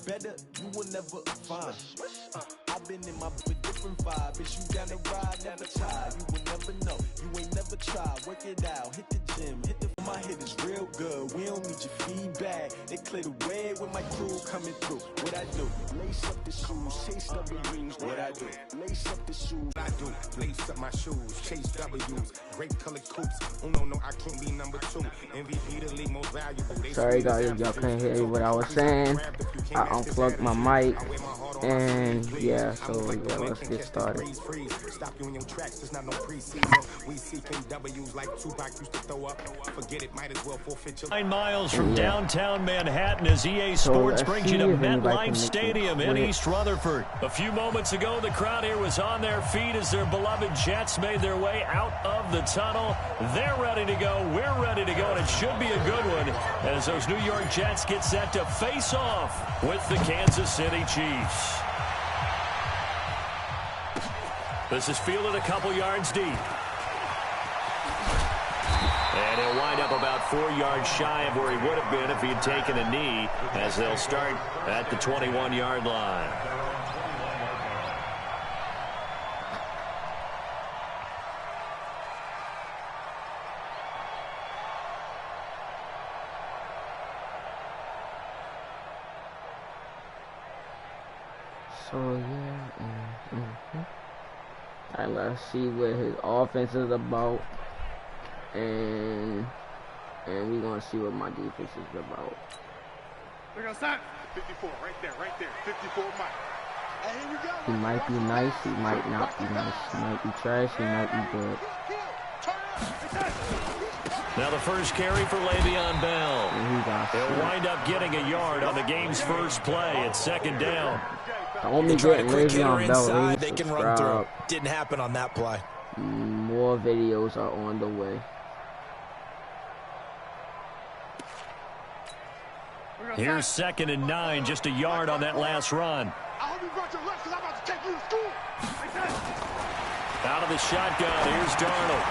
better, you will never find. I've been in my different vibe. Bitch, you down the ride, never tired. You will never know. You ain't never tried. Work it out. Hit the gym. Hit the. My hit is real good. We don't need your feedback. They clear the way with my crew coming through. What I do? Lace up the shoes, chase W's. What I do? Lace up the shoes. What I do? Lace up my shoes, chase W's. Great colored coops. Oh no, I can't be number 2. MVP the league most valuable. Sorry guys, y'all couldn't hear what I was saying. I unplugged my mic, and yeah, so yeah, let's get started. Stop you in your tracks, there's not no preseason. We seeking W's like Tupac used to throw up. Forget it, might as well forfeit your 9 miles from downtown Manhattan as EA Sports brings you to MetLife Stadium in East Rutherford. A few moments ago, the crowd here was on their feet as their beloved Jets made their way out of the tunnel. They're ready to go. We're ready to go, and it should be a good one as those New York Jets get set to face off with the Kansas City Chiefs. This is fielded a couple yards deep. And he'll wind up about 4 yards shy of where he would have been if he had taken a knee, as they'll start at the 21-yard line. So yeah, Alright, let's see what his offense is about, and we're gonna see what my defense is about. Look outside. 54, right there, 54 Mike. And here we go. He might be nice, he might not be nice. He might be trash, he might be good. Now the first carry for Le'Veon Bell. He'll wind up getting a yard on the game's first play. It's second down. Only getting Le'Veon Bell. They can run through. Didn't happen on that play. More videos are on the way. Here's 2nd and 9, just a yard on that last run. Out of the shotgun, here's Darnold.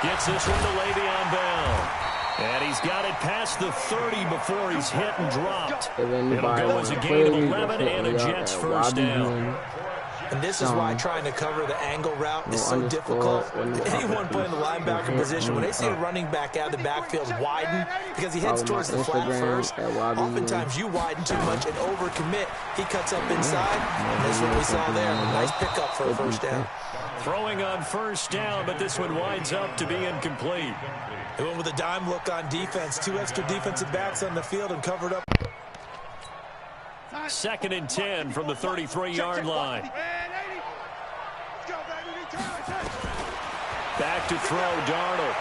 Gets this one to Le'Veon Bell. And he's got it past the 30 before he's hit and dropped. It'll go as a gain of 11 and a Jets first down. And this is why trying to cover the angle route is so difficult. Anyone playing the linebacker position, when they see a running back out of the backfield widen, because he heads towards the flat first, oftentimes you widen too much and overcommit. He cuts up inside, and this is what we saw there. A nice pickup for a first down. Throwing on first down, but this one winds up to be incomplete. They went with a dime look on defense. 2 extra defensive backs on the field and covered up. 2nd and 10 from the 33-yard line. Back to throw, Darnold.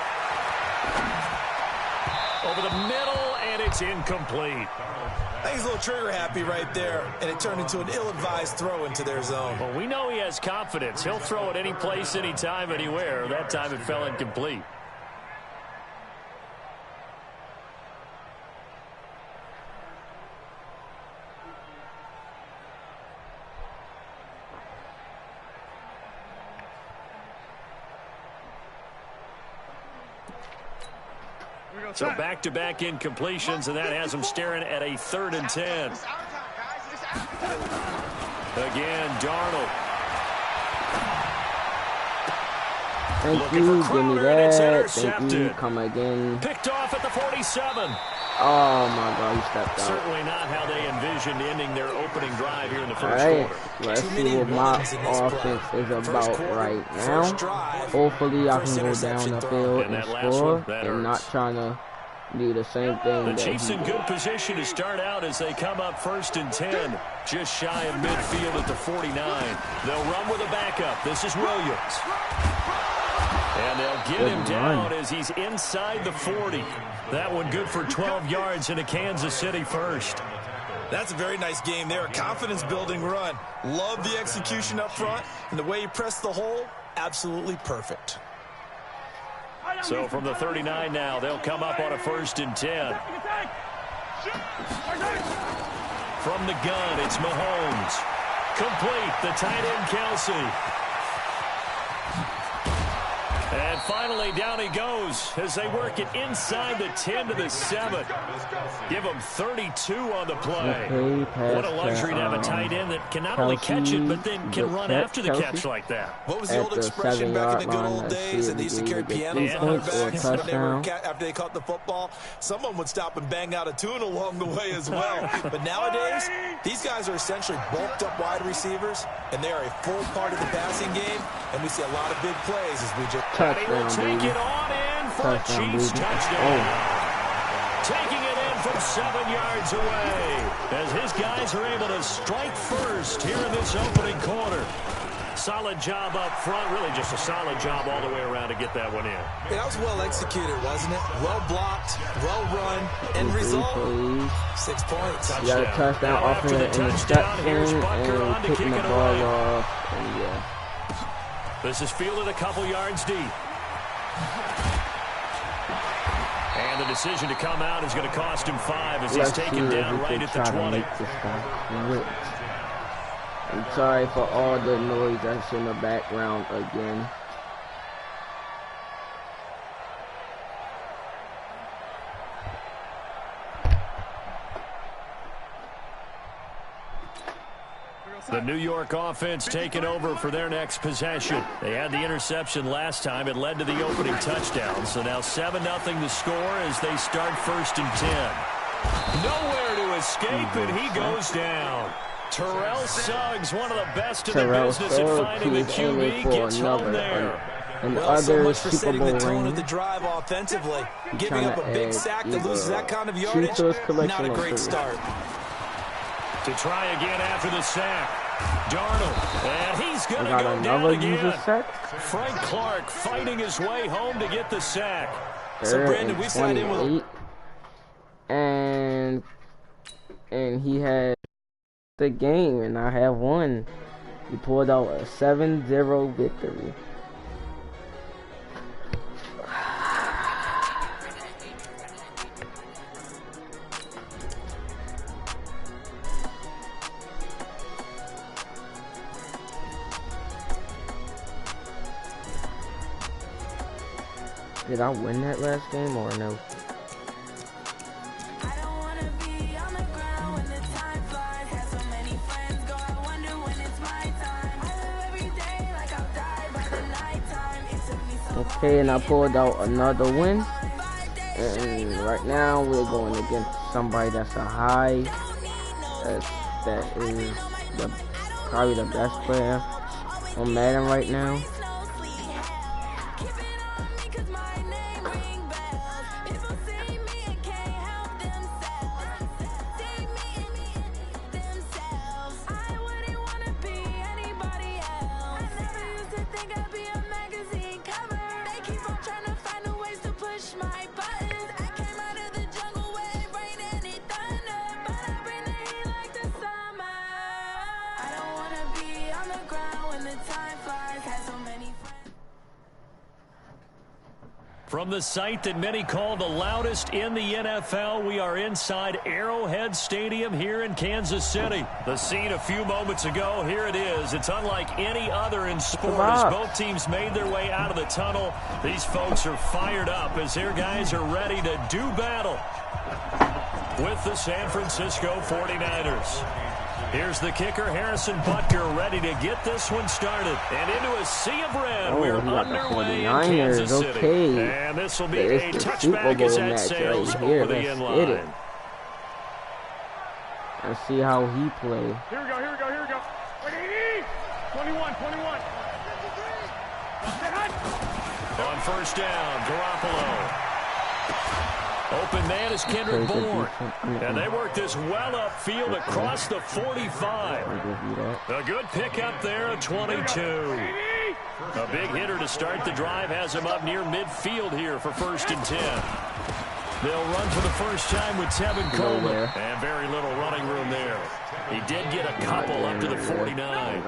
Over the middle, and it's incomplete. I think he's a little trigger happy right there, and it turned into an ill-advised throw into their zone. Well, we know he has confidence. He'll throw it any place, anytime, anywhere. That time it fell incomplete. So back-to-back incompletions, and that has him staring at a 3rd and 10. Again, Darnold. Thank you, give me that. Thank you, come again. Picked off at the 47. Oh my God, he stepped out. Certainly not how they envisioned ending their opening drive here in the first quarter. Let's see what my offense is about right now. Hopefully I can go down the field and score, and not trying to do the same thing. The Chiefs in good position to start out as they come up 1st and 10, just shy of midfield at the 49. They'll run with a backup. This is Williams. And they'll get him down as he's inside the 40. That one good for 12 yards into Kansas City first. That's a very nice game there. A confidence-building run. Love the execution up front, and the way he pressed the hole, absolutely perfect. So from the 39 now, they'll come up on a 1st and 10. From the gun, it's Mahomes. Complete, the tight end Kelsey. And And finally, down he goes as they work it inside the 10 to the 7. Give him 32 on the play. What a luxury to have a tight end that can not only catch it, but then can run after the catch like that. What was the old expression back in the good old days? And they used to carry pianos on their backs after they caught the football. Someone would stop and bang out a tune along the way as well. But nowadays, these guys are essentially bulked up wide receivers, and they are a full part of the passing game. And we see a lot of big plays as we just take it on in for a Chiefs touchdown. Taking it in from 7 yards away as his guys are able to strike first here in this opening quarter. Solid job up front, really just a solid job all the way around to get that one in. Yeah, that was well executed, wasn't it? Well blocked, well run, end result, 6 points. You got a touchdown off of an interception and picking the ball off, and yeah. This is fielded a couple yards deep. And the decision to come out is going to cost him 5 as he's taken down right at the 20. I'm sorry for all the noise that's in the background again. The New York offense taking over for their next possession. They had the interception last time. It led to the opening touchdown. So now 7-0 to score as they start 1st and 10. Nowhere to escape, and he goes down. Terrell Suggs, one of the best in the business at finding the QB, gets home there. Well, so much for setting the tone of the drive offensively. Giving up a big sack that loses that kind of yardage, not a great start. To try again after the sack. Darnold, and he's going to go down again. Frank Clark fighting his way home to get the sack. So, Brandon, we sat in with and he had the game, and I have won. He pulled out a 7-0 victory. Did I win that last game or no? Okay, and I pulled out another win. And right now we're going against somebody that's a high. That is probably the best player on Madden right now. From the site that many call the loudest in the NFL, we are inside Arrowhead Stadium here in Kansas City. The scene a few moments ago, here it is. It's unlike any other in sport as both teams made their way out of the tunnel. These folks are fired up as their guys are ready to do battle with the San Francisco 49ers. Here's the kicker, Harrison Butker, ready to get this one started. And into a sea of red, we're underway in Kansas City. Okay. And this will be a touchback as that sails over the end line. Let's see how he plays. Here we go, here we go, here we go. 21. On first down, Garoppolo. Open man is Kendrick Bourne. And they work this well upfield across the 45. A good pickup there at 22. A big hitter to start the drive has him up near midfield here for 1st and 10. They'll run for the first time with Tevin Coleman. And very little running room there. He did get a couple up to the 49.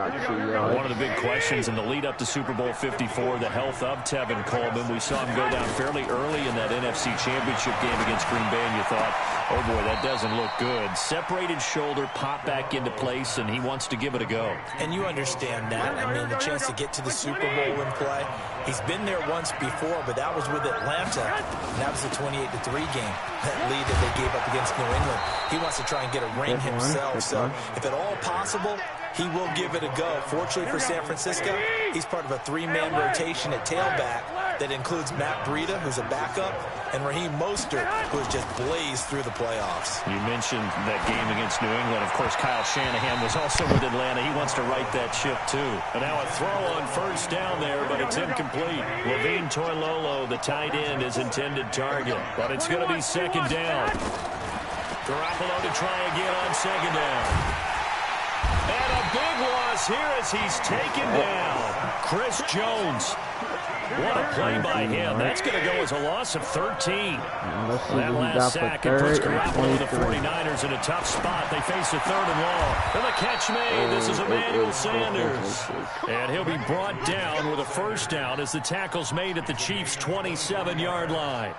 One of the big questions in the lead up to Super Bowl 54, the health of Tevin Coleman. We saw him go down fairly early in that NFC Championship game against Green Bay, and you thought, Oh, boy, that doesn't look good. Separated shoulder, pop back into place, and he wants to give it a go. And you understand that. I mean, the chance to get to the Super Bowl and play. He's been there once before, but that was with Atlanta. And that was a 28-3 game, that lead that they gave up against New England. He wants to try and get a ring himself. So if at all possible, he will give it a go. Fortunately for San Francisco, he's part of a three-man rotation at tailback that includes Matt Breida, who's a backup, and Raheem Mostert, who has just blazed through the playoffs. You mentioned that game against New England. Of course, Kyle Shanahan was also with Atlanta. He wants to right that ship, too. And now a throw on first down there, but it's incomplete. Levine Toilolo, the tight end, is intended target. But it's going to be second down. Garoppolo to try again on second down. And a big loss here as he's taken down. Chris Jones. What a play by him. That's going to go as a loss of 13. That last sack, it puts Garoppolo and the 49ers in a tough spot. They face a third and long. And the catch made. This is Emmanuel Sanders. And he'll be brought down with a first down as the tackle's made at the Chiefs' 27-yard line.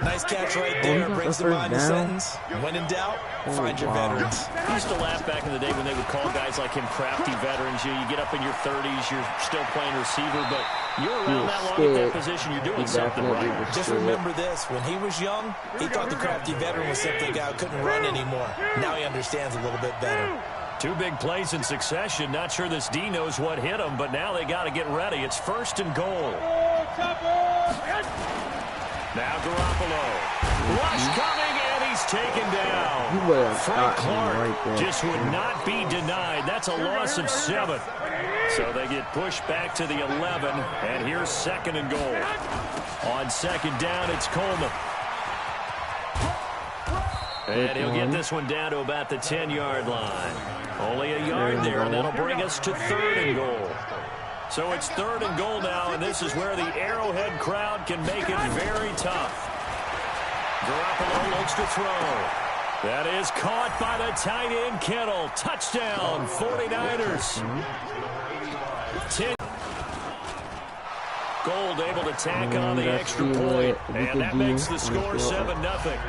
Nice catch right there. Brings to mind the sentence. When in doubt, find your veterans. I used to laugh back in the day when they would call guys like him crafty veterans. You get up in your 30s, you're still playing receiver, but you're around that long at that position, you're doing something right. Just remember this. When he was young, he thought the crafty veteran was simply a guy who couldn't run anymore. Now he understands a little bit better. Two big plays in succession. Not sure this D knows what hit him, but now they got to get ready. It's first and goal. Now Garoppolo. Rush coming, and he's taken down. Frank Clark just would not be denied. That's a loss of 7. So they get pushed back to the 11, and here's second and goal. On second down, it's Coleman. And he'll get this one down to about the 10-yard line. Only a yard there, and that'll bring us to third and goal. So it's third and goal now, and this is where the Arrowhead crowd can make it very tough. Garoppolo looks to throw. That is caught by the tight end, Kittle. Touchdown, 49ers. 10. Gold able to tack on the extra point, and that makes the score 7-0.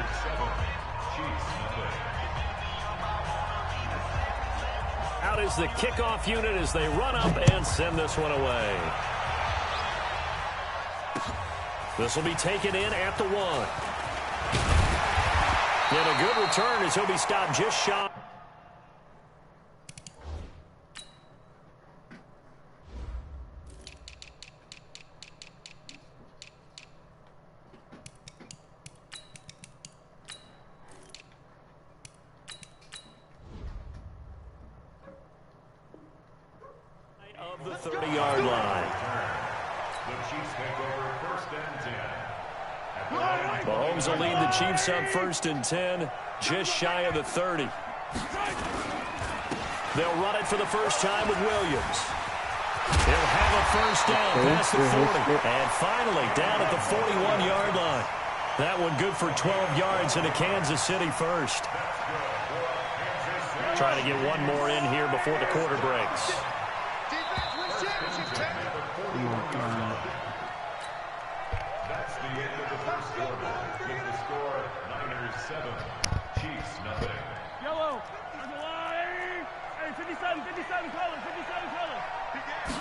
Out is the kickoff unit as they run up and send this one away. This will be taken in at the 1. And a good return as he'll be stopped just shy. The 30-yard line. Mahomes will lead the Chiefs up first and 10, just shy of the 30. They'll run it for the first time with Williams. He'll have a first down past the 40. And finally down at the 41-yard line. That one good for 12 yards into Kansas City first. Trying to get one more in here before the quarter breaks. Oh my God. That's the end of the first quarter. With the score, Niners 7, Chiefs nothing. Yellow, on the line. Hey, 57 colors, 57 colors.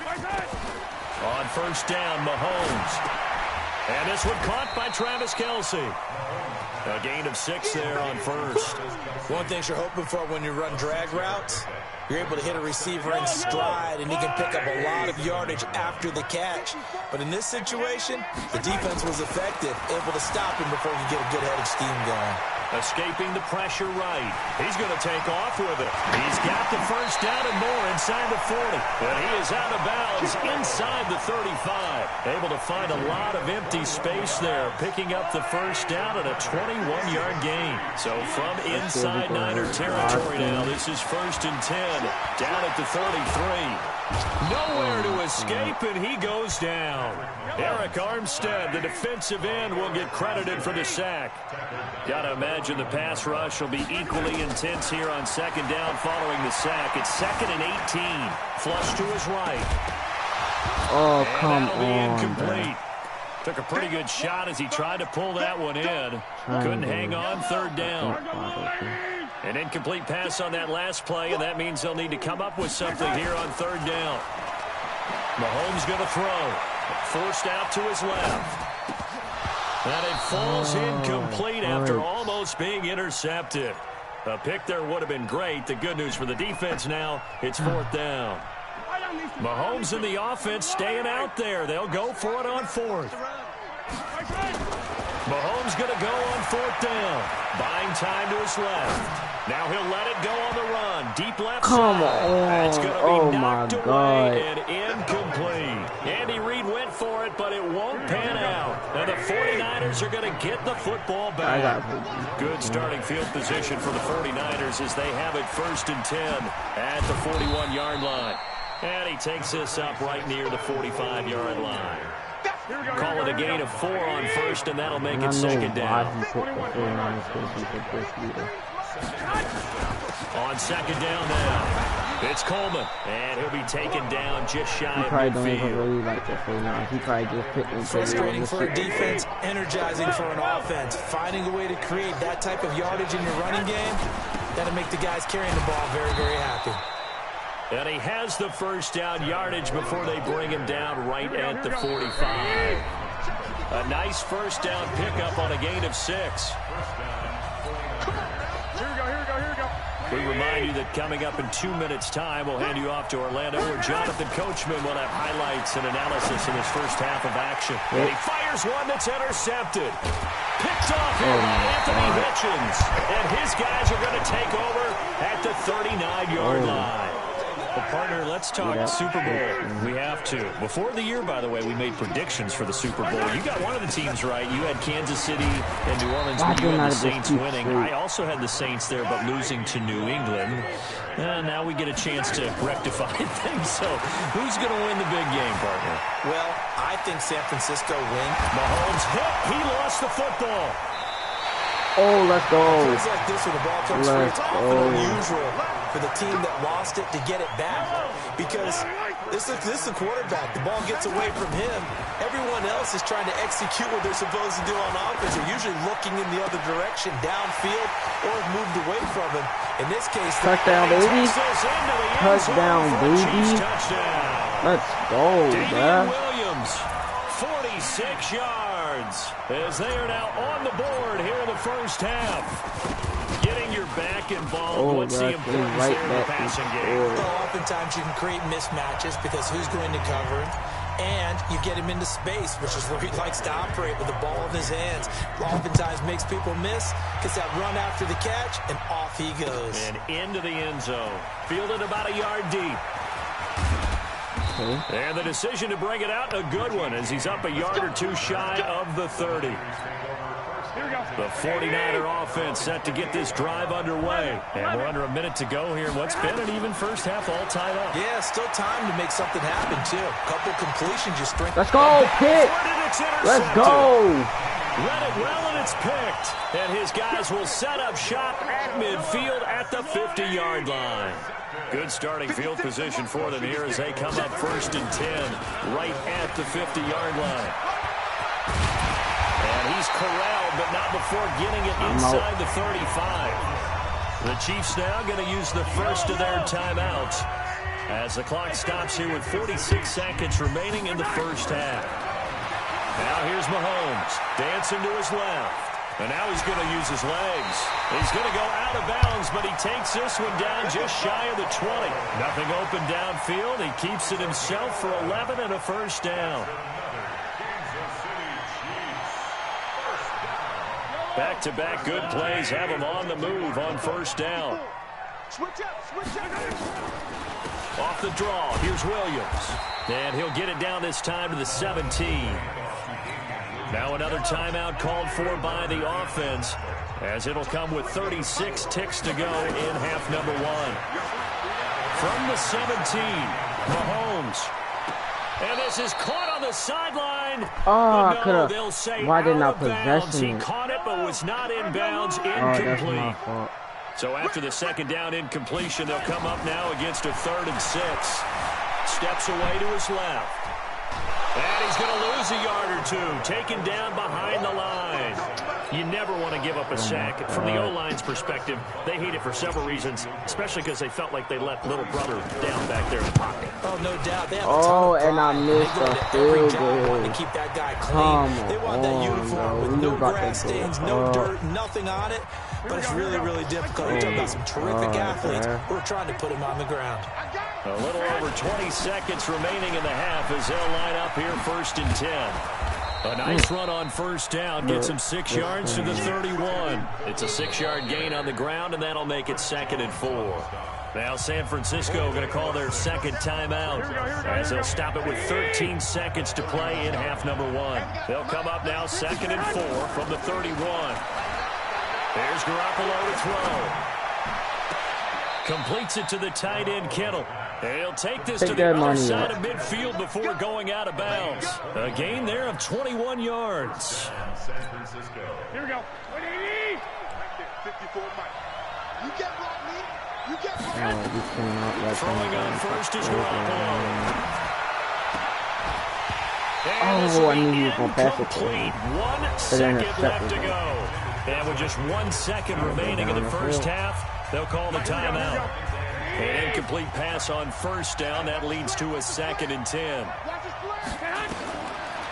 Right side. On first down, Mahomes. And this one caught by Travis Kelce. A gain of 6 there on first. One thing you're hoping for when you run drag routes, you're able to hit a receiver in stride, and he can pick up a lot of yardage after the catch. But in this situation, the defense was effective, able to stop him before he could get a good-headed scheme going. Escaping the pressure right. He's going to take off with it. He's got the first down and more inside the 40. But he is out of bounds inside the 35. Able to find a lot of empty space there, picking up the first down at a 21-yard gain. So from inside Niner territory now, this is first and 10. Down at the 33. Nowhere to escape, and he goes down. Eric Armstead, the defensive end, will get credited for the sack. Got to imagine the pass rush will be equally intense here on second down following the sack. It's second and 18. Flush to his right. Oh, come on. Incomplete. Took a pretty good shot as he tried to pull that one in. Couldn't hang on, third down. An incomplete pass on that last play, and that means they'll need to come up with something here on third down. Mahomes going to throw. Forced out to his left. And it falls incomplete after almost being intercepted. A pick there would have been great. The good news for the defense now, it's fourth down. Mahomes and the offense staying out there. They'll go for it on fourth. Mahomes going to go on fourth down. Buying time to his left. Now he'll let it go on the run. Deep left Come side. on. That's going to be knocked away God. and incomplete. Andy Reid went for it, but it won't pan out. And the 49ers are going to get the football back. Good starting field position for the 49ers as they have it 1st and 10 at the 41-yard line. And he takes this up right near the 45-yard line. Call it a gain of 4 on first, and that'll make it second down. On second down now, it's Coleman, and he'll be taken down just shy of midfield. He probably don't even really like the 49ers. He probably just picked them. Frustrating for a defense, energizing for an offense. Finding a way to create that type of yardage in your running game, that'll make the guys carrying the ball very, very happy. And he has the first down yardage before they bring him down right at the 45. A nice first down pickup on a gain of 6. We remind you that coming up in 2 minutes' time, we'll hand you off to Orlando, where Jonathan Coachman will have highlights and analysis in his first half of action. And he fires one that's intercepted. Picked off here by Anthony Hitchens. And his guys are going to take over at the 39-yard line. Well, partner, let's talk Super Bowl. We have to. Before the year, by the way, we made predictions for the Super Bowl. You got one of the teams right. You had Kansas City and New Orleans, but you had the Saints winning. I also had the Saints there, but losing to New England. And now we get a chance to rectify things. So who's going to win the big game, partner? Well, I think San Francisco win. Mahomes hit. He lost the football. Oh, let's go. It's like this when the ball comes free. It's often unusual for the team that lost it to get it back, because this is the quarterback. The ball gets away from him. Everyone else is trying to execute what they're supposed to do on offense. They're usually looking in the other direction, downfield, or moved away from him. In this case, touchdown, baby. Touchdown, baby. Let's go, Damian Williams, 46 yards, as they are now on the board here in the first half. Getting your back involved. What's the importance there in the passing game? Well, oftentimes you can create mismatches because who's going to cover him, and you get him into space, which is where he likes to operate with the ball in his hands. Oftentimes makes people miss, gets that run after the catch, and off he goes. And into the end zone. Fielded about a yard deep. And the decision to bring it out, a good one, as he's up a yard or two shy of the 30. The 49er offense set to get this drive underway. And we're under a minute to go here. What's been an even first half all tied up. Yeah, still time to make something happen, too. Couple completions, just strength. Let's go, pick. Let's go. Read it well, and it's picked. And his guys will set up shop at midfield at the 50-yard line. Good starting field position for them here as they come up 1st and 10 right at the 50-yard line. And he's corralled, but not before getting it inside the 35. The Chiefs now going to use the first of their timeouts as the clock stops here with 46 seconds remaining in the first half. Now here's Mahomes dancing to his left. And now he's going to use his legs. He's going to go out of bounds, but he takes this one down just shy of the 20. Nothing open downfield. He keeps it himself for 11 and a first down. Back-to-back good plays have him on the move on first down. Off the draw, here's Williams. And he'll get it down this time to the 17. Now another timeout called for by the offense, as it'll come with 36 ticks to go in half number 1. From the 17, Mahomes. And this is caught on the sideline. Oh, but no, they'll say why didn't I possess possession He it? caught it but was not in bounds, incomplete. Oh, that's my fault. So after the second down incompletion, they'll come up now against a 3rd and 6. Steps away to his left. And he's going to lose a yard or two, taken down behind the line. You never want to give up a sack. From the O-line's perspective, they hate it for several reasons, especially because they felt like they let little brother down back there in the pocket. Oh, no doubt. They have a ton of pride. And I missed a field goal. To keep that guy clean. They want that uniform with no grass stains, no dirt, nothing on it. But it's really, really difficult. You're talking about some terrific athletes who are trying to put him on the ground. A little over 20 seconds remaining in the half as they'll line up here 1st and 10. A nice run on 1st down, gets him 6 yards to the 31. It's a 6-yard gain on the ground, and that'll make it 2nd and 4. Now San Francisco going to call their second timeout as they'll stop it with 13 seconds to play in half number 1. They'll come up now 2nd and 4 from the 31. There's Garoppolo to throw. Completes it to the tight end, Kittle. He'll take this to the other side of midfield before going out of bounds. A gain there of 21 yards. Here we go. 54 Mike. You get blocked, me. You get blocked. Throwing on 1st is Garoppolo. I knew he was going to pass it to him. 1 second left to go. And with just 1 second remaining in the first half, they'll call the timeout. An incomplete pass on 1st down. That leads to a 2nd and 10.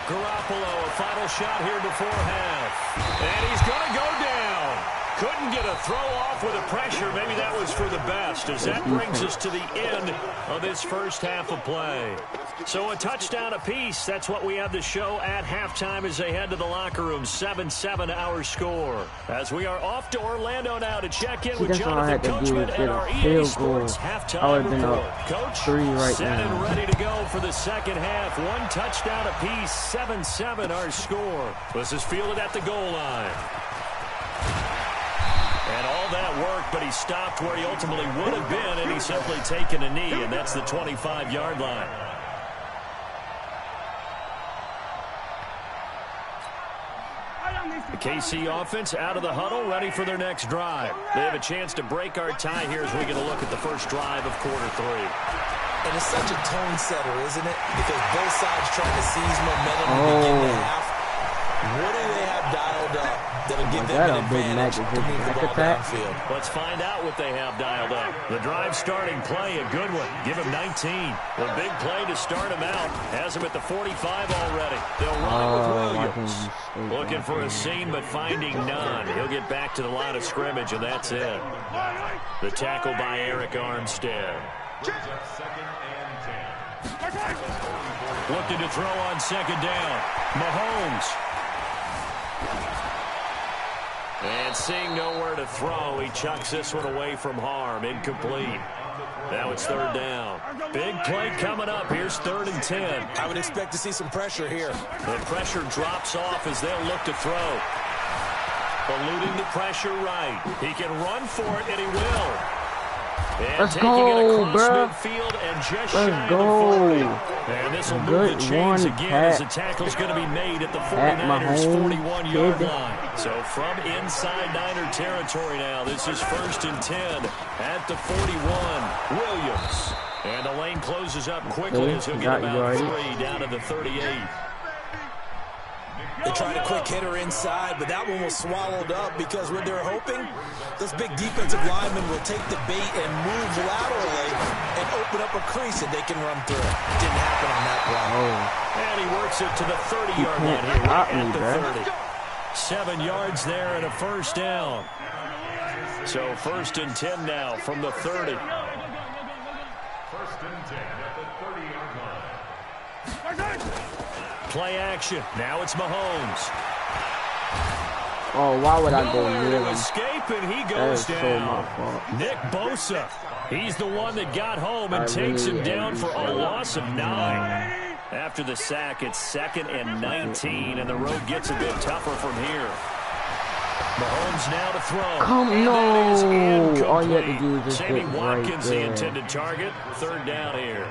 Garoppolo, a final shot here before half. And he's going to go down. Couldn't get a throw off with a pressure. Maybe that was for the best, as that brings us to the end of this first half of play. So a touchdown apiece. That's what we have to show at halftime as they head to the locker room. 7-7 our score. As we are off to Orlando now to check in with Jonathan Coachman and our EA Sports halftime report. Coach, set and ready to go for the second half. 1 touchdown apiece. 7-7 our score. This is fielded at the goal line. And all that work, but he stopped where he ultimately would have been, and he's simply taken a knee, and that's the 25-yard line. The KC offense out of the huddle, ready for their next drive. They have a chance to break our tie here as we get a look at the first drive of quarter 3. And it's such a tone setter, isn't it? Because both sides trying to seize momentum to begin the half. What do they have dialed up that'll give them an advantage to move the ball downfield? Let's find out what they have dialed up. The drive starting play, a good one. Give him 19. The big play to start him out. Has him at the 45 already. They'll run it with Williams. Looking for a seam, but finding none. He'll get back to the line of scrimmage, and that's it. The tackle by Eric Armstead. Looking to throw on 2nd down. Mahomes. And seeing nowhere to throw, he chucks this one away from harm. Incomplete. Now it's 3rd down. Big play coming up. Here's 3rd and 10. I would expect to see some pressure here. The pressure drops off as they'll look to throw. Eluding the pressure right. He can run for it, and he will. And Let's taking go, it across bro. midfield and just shy of the 40. And this will move the chains again as the tackle's going to be made at the 49ers' 41-yard line. So from inside Niner territory now, this is 1st and 10 at the 41. Williams. And the lane closes up quickly as he'll get about 3 down to the 38. They tried a quick hitter inside, but that one was swallowed up because what they're hoping, this big defensive lineman will take the bait and move laterally and open up a crease that they can run through. Didn't happen on that play. And he works it to the 30-yard line here right at the 30. 7 yards there and a 1st down. So 1st and 10 now from the 30. 1st and 10 at the 30-yard line. Play action. Now it's Mahomes. Oh, why would I go near him? Escape, and he goes that is down. so my fault. Nick Bosa. He's the one that got home and takes him down for a loss of 9. After the sack, it's 2nd and 19, and the road gets a bit tougher from here. Mahomes now to throw. All you have to do is just Sammy hit Watkins, right the there. intended target. 3rd down here.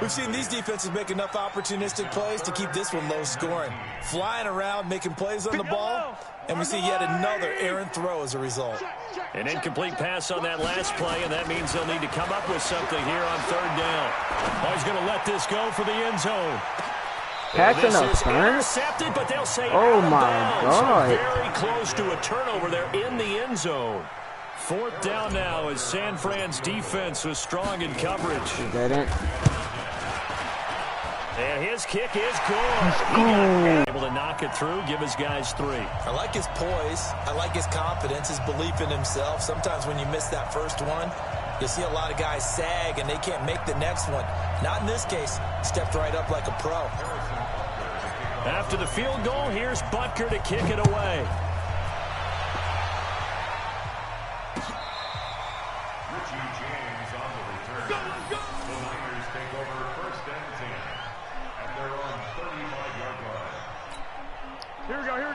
We've seen these defenses make enough opportunistic plays to keep this one low scoring. Flying around, making plays on the ball, and we see yet another errant throw as a result. An incomplete pass on that last play, and that means they'll need to come up with something here on 3rd down. Oh, he's going to let this go for the end zone. pass interference? But they'll say oh my God. Very close to a turnover there in the end zone. 4th down now as San Fran's defense was strong in coverage. He didn't. And his kick is good. Able to knock it through, give his guys 3. I like his poise. I like his confidence, his belief in himself. Sometimes when you miss that first one, you see a lot of guys sag and they can't make the next one. Not in this case. Stepped right up like a pro. After the field goal, here's Butker to kick it away.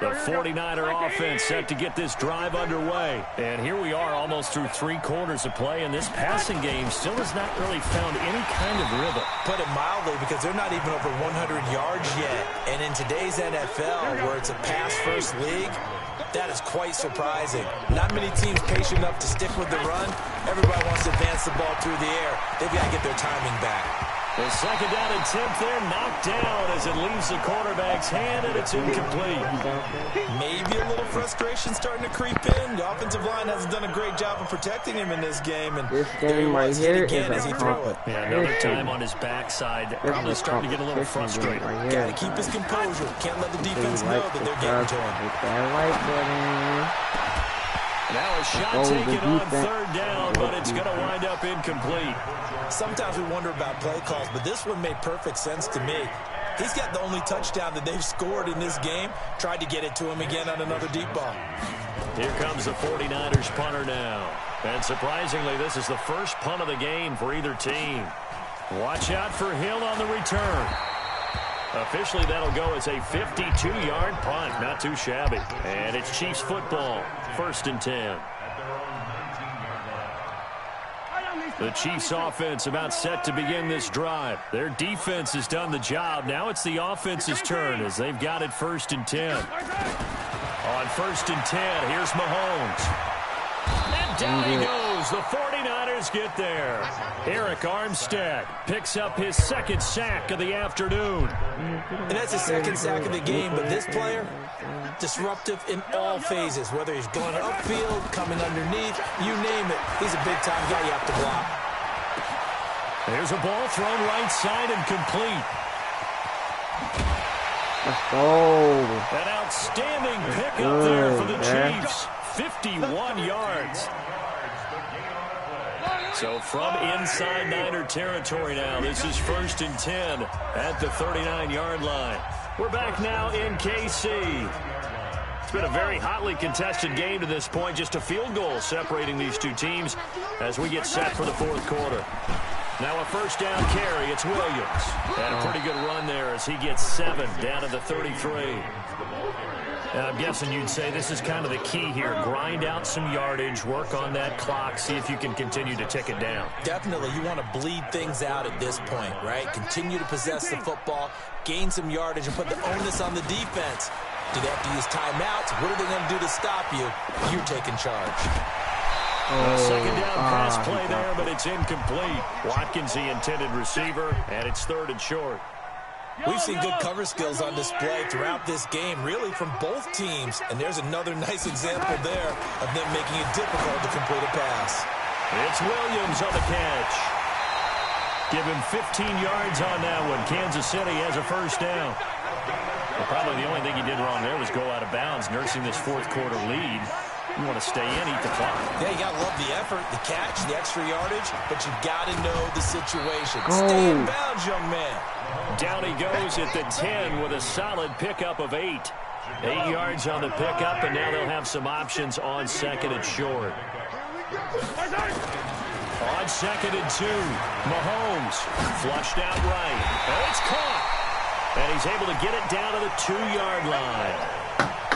The 49er offense set to get this drive underway. And here we are almost through 3 quarters of play, and this passing game still has not really found any kind of rhythm. Put it mildly, because they're not even over 100 yards yet. And in today's NFL, where it's a pass-first league, that is quite surprising. Not many teams patient enough to stick with the run. Everybody wants to advance the ball through the air. They've got to get their timing back. The 2nd down and 10th there, knocked down as it leaves the quarterback's hand, and it's incomplete. Maybe a little frustration starting to creep in. The offensive line hasn't done a great job of protecting him in this game. And this game right here is a competition. Yeah, another time on his backside. Probably starting to get a little frustrated. Right, got to keep his composure. Can't let the defense know that they're getting to him. Now a shot taken on 3rd down, but it's going to wind up incomplete. Sometimes we wonder about play calls, but this one made perfect sense to me. He's got the only touchdown that they've scored in this game. Tried to get it to him again on another deep ball. Here comes the 49ers punter now. And surprisingly, this is the first punt of the game for either team. Watch out for Hill on the return. Officially, that'll go as a 52-yard punt. Not too shabby. And it's Chiefs football. 1st and 10. The Chiefs offense about set to begin this drive. Their defense has done the job. Now it's the offense's turn as they've got it 1st and 10. On 1st and 10, here's Mahomes. And down he goes. The 49ers get there. Eric Armstead picks up his 2nd sack of the afternoon. And that's his 2nd sack of the game, but this player, disruptive in all phases, whether he's going upfield, coming underneath, you name it. He's a big-time guy you have to block. There's a ball thrown right side and complete. Let's go. An outstanding pickup there for the Chiefs. 51 yards. So from inside Niner territory now, this is 1st and 10 at the 39-yard line. We're back now in KC. It's been a very hotly contested game to this point. Just a field goal separating these two teams as we get set for the 4th quarter. Now a 1st down carry. It's Williams. And a pretty good run there as he gets 7 down to the 33. And I'm guessing you'd say this is kind of the key here. Grind out some yardage, work on that clock, see if you can continue to tick it down. Definitely. You want to bleed things out at this point, right? Continue to possess the football, gain some yardage, and put the onus on the defense. Do they have to use timeouts? What are they going to do to stop you? You're taking charge. Second down pass play there, but it's incomplete. Watkins, the intended receiver, and it's 3rd and short. We've seen good cover skills on display throughout this game, really from both teams. And there's another nice example there of them making it difficult to complete a pass. It's Williams on the catch. Give him 15 yards on that one. Kansas City has a 1st down. Well, probably the only thing he did wrong there was go out of bounds, nursing this 4th quarter lead. You want to stay in, eat the clock. Yeah, you got to love the effort, the catch, the extra yardage, but you got to know the situation. Stay in bounds, young man. Down he goes at the 10 with a solid pickup of 8. 8 yards on the pickup, and now they'll have some options on 2nd and short. On 2nd and 2, Mahomes flushed out right. And it's caught. And he's able to get it down to the 2-yard line.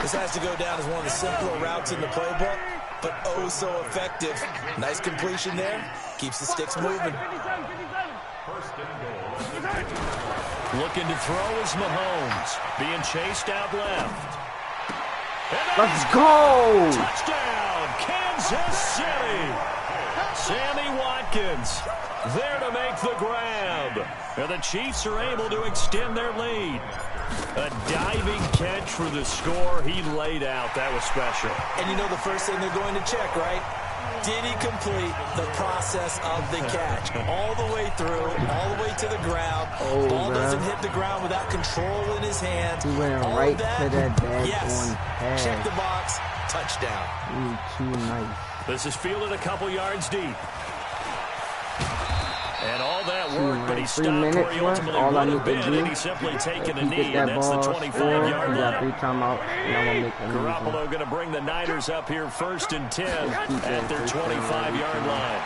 This has to go down as one of the simpler routes in the playbook, but oh so effective. Nice completion there. Keeps the sticks moving. Looking to throw is Mahomes. Being chased out left. Let's go! Touchdown, Kansas City! Sammy Watkins there to make the grab. And the Chiefs are able to extend their lead. A diving catch for the score. He laid out. That was special. And you know the first thing they're going to check, right? Did he complete the process of the catch? All the way through, all the way to the ground. Ball doesn't hit the ground without control in his hands. He went right to that bag on pass. Check the box. Touchdown. Too nice. This is fielded a couple yards deep. And all that work, but he stopped where he ultimately would have been, and he's simply taken a knee, and that's the 25-yard line. Garoppolo going to bring the Niners up here 1st and 10 at their 25-yard line.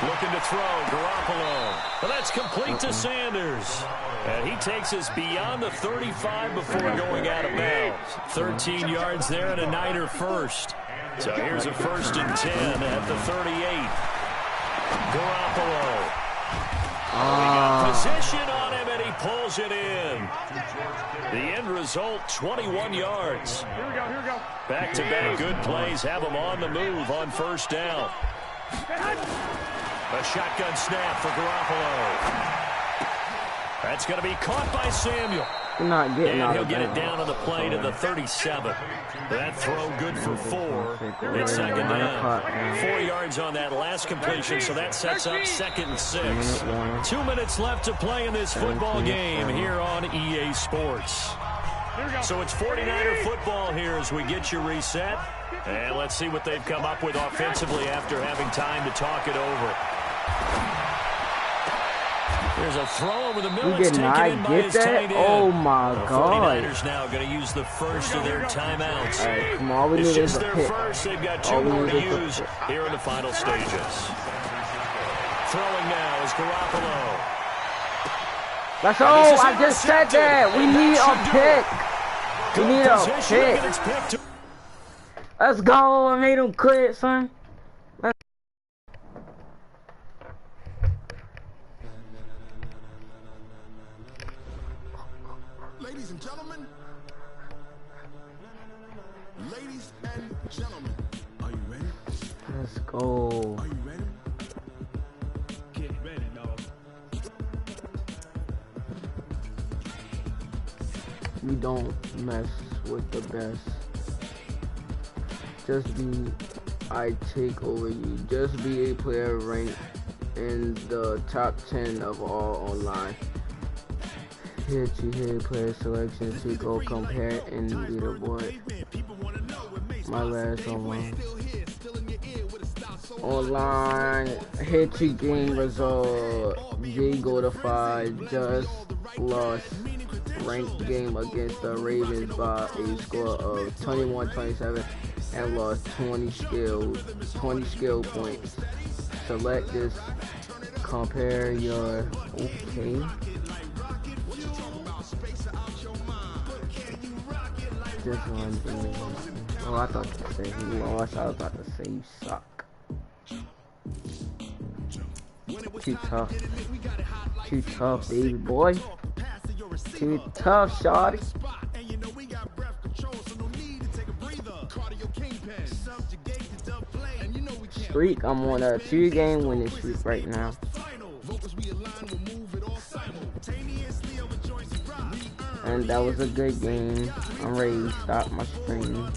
Looking to throw, Garoppolo. But that's complete to Sanders. And he takes us beyond the 35 before going out of bounds. 13 yards there and a Niner first. So here's a 1st and 10 at the 38. Garoppolo. We got position on him, and he pulls it in. The end result, 21 yards. Here we go. Back-to-back good plays have him on the move on 1st down. A shotgun snap for Garoppolo. That's going to be caught by Samuel. Not getting and he'll get it down on the play to the 37. That throw good for 4. It's 2nd down. 4 yards on that last completion, so that sets up 2nd and 6. 2 minutes left to play in this football game here on EA Sports. So it's 49er football here as we get you reset. And let's see what they've come up with offensively after having time to talk it over. There's a throw over the middle. You did not get that? Oh my God. 49ers now going to use the first of their timeouts. All right, come on, we it's need just a their pick. first. They've got 2 more to use here in the final stages. Throwing now is Garoppolo. That's all. I just said that. We need a pick. We need a pick. Let's go. I made him quit, son. Ladies and gentlemen, are you ready? Let's go. Are you ready? Get ready, dog. We don't mess with the best. Just be, I take over you. Just be a player ranked in the top 10 of all online. Hit player selection to go compare and leaderboard. My last online hit you game result. J go to 5. Just lost ranked game against the Ravens by a score of 21-27 and lost 20 skill points. Select this. Compare your This one, oh, I thought you said he lost. I was about to say you suck. Too tough, baby boy. Too tough, shawty. Streak, I'm on a 2-game winning streak right now. And that was a good game. I'm ready to stop my stream.